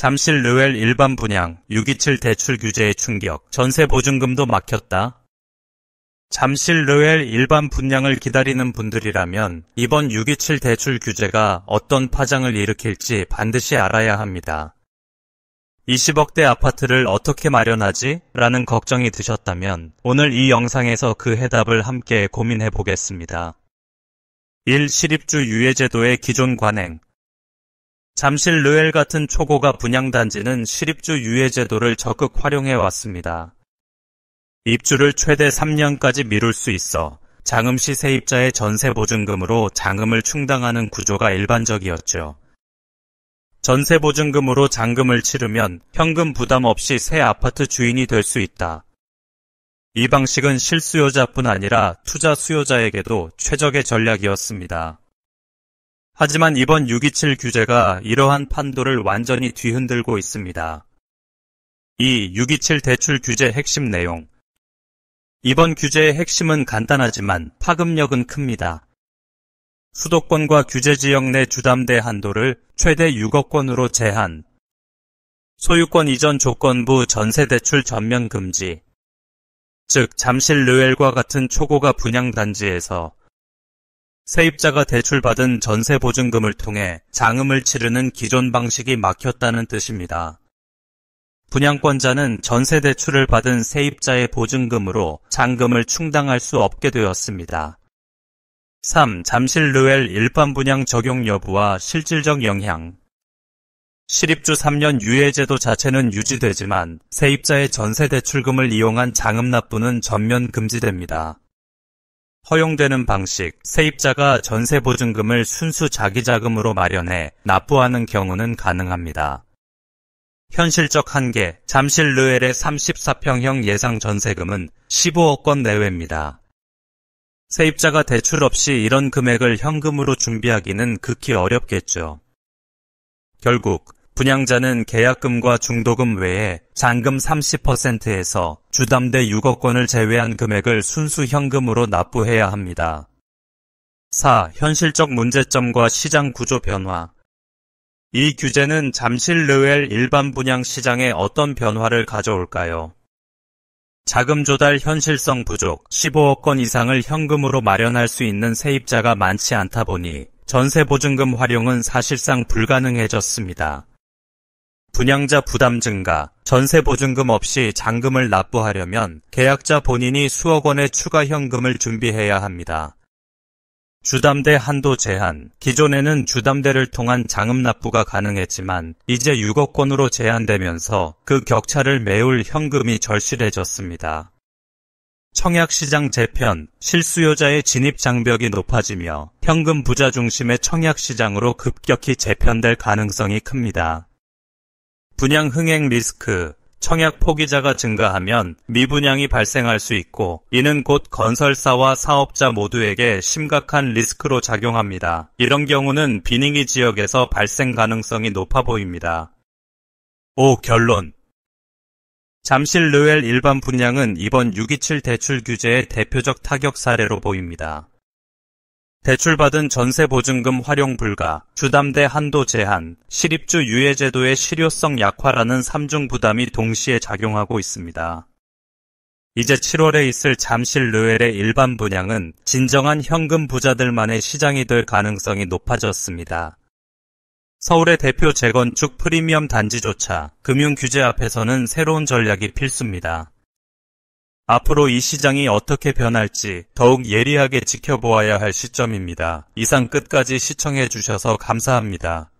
잠실 르웰 일반 분양 627 대출 규제의 충격, 전세 보증금도 막혔다. 잠실 르웰 일반 분양을 기다리는 분들이라면 이번 627 대출 규제가 어떤 파장을 일으킬지 반드시 알아야 합니다. 20억대 아파트를 어떻게 마련하지? 라는 걱정이 드셨다면 오늘 이 영상에서 그 해답을 함께 고민해 보겠습니다. 1. 시립주 유예제도의 기존 관행. 잠실 르웰 같은 초고가 분양단지는 시립주 유예제도를 적극 활용해 왔습니다. 입주를 최대 3년까지 미룰 수 있어 장음시 세입자의 전세보증금으로 잔금을 충당하는 구조가 일반적이었죠. 전세보증금으로 잔금을 치르면 현금 부담 없이 새 아파트 주인이 될 수 있다. 이 방식은 실수요자뿐 아니라 투자 수요자에게도 최적의 전략이었습니다. 하지만 이번 627 규제가 이러한 판도를 완전히 뒤흔들고 있습니다. 이 627 대출 규제 핵심 내용. 이번 규제의 핵심은 간단하지만 파급력은 큽니다. 수도권과 규제지역 내 주담대 한도를 최대 6억 원으로 제한, 소유권 이전 조건부 전세대출 전면 금지, 즉 잠실 르웰과 같은 초고가 분양단지에서 세입자가 대출받은 전세보증금을 통해 잔금을 치르는 기존 방식이 막혔다는 뜻입니다. 분양권자는 전세대출을 받은 세입자의 보증금으로 잔금을 충당할 수 없게 되었습니다. 3. 잠실 르웰 일반 분양 적용 여부와 실질적 영향. 시립주 3년 유예제도 자체는 유지되지만 세입자의 전세대출금을 이용한 잔금 납부는 전면 금지됩니다. 허용되는 방식, 세입자가 전세보증금을 순수 자기자금으로 마련해 납부하는 경우는 가능합니다. 현실적 한계, 잠실 르웰의 34평형 예상 전세금은 15억 원 내외입니다. 세입자가 대출 없이 이런 금액을 현금으로 준비하기는 극히 어렵겠죠. 결국 분양자는 계약금과 중도금 외에 잔금 30%에서 주담대 6억 원을 제외한 금액을 순수 현금으로 납부해야 합니다. 4. 현실적 문제점과 시장 구조 변화. 이 규제는 잠실 르웰 일반 분양 시장에 어떤 변화를 가져올까요? 자금 조달 현실성 부족, 15억 원 이상을 현금으로 마련할 수 있는 세입자가 많지 않다 보니 전세보증금 활용은 사실상 불가능해졌습니다. 분양자 부담 증가, 전세보증금 없이 잔금을 납부하려면 계약자 본인이 수억 원의 추가 현금을 준비해야 합니다. 주담대 한도 제한, 기존에는 주담대를 통한 잔금 납부가 가능했지만 이제 6억 원으로 제한되면서 그 격차를 메울 현금이 절실해졌습니다. 청약시장 재편, 실수요자의 진입 장벽이 높아지며 현금 부자 중심의 청약시장으로 급격히 재편될 가능성이 큽니다. 분양 흥행 리스크, 청약 포기자가 증가하면 미분양이 발생할 수 있고 이는 곧 건설사와 사업자 모두에게 심각한 리스크로 작용합니다. 이런 경우는 비닝이 지역에서 발생 가능성이 높아 보입니다. 5. 결론. 잠실 르웰 일반 분양은 이번 627 대출 규제의 대표적 타격 사례로 보입니다. 대출받은 전세보증금 활용 불가, 주담대 한도 제한, 시립주 유예제도의 실효성 약화라는 3중 부담이 동시에 작용하고 있습니다. 이제 7월에 있을 잠실 르웰의 일반 분양은 진정한 현금 부자들만의 시장이 될 가능성이 높아졌습니다. 서울의 대표 재건축 프리미엄 단지조차 금융 규제 앞에서는 새로운 전략이 필수입니다. 앞으로 이 시장이 어떻게 변할지 더욱 예리하게 지켜보아야 할 시점입니다. 이상 끝까지 시청해 주셔서 감사합니다.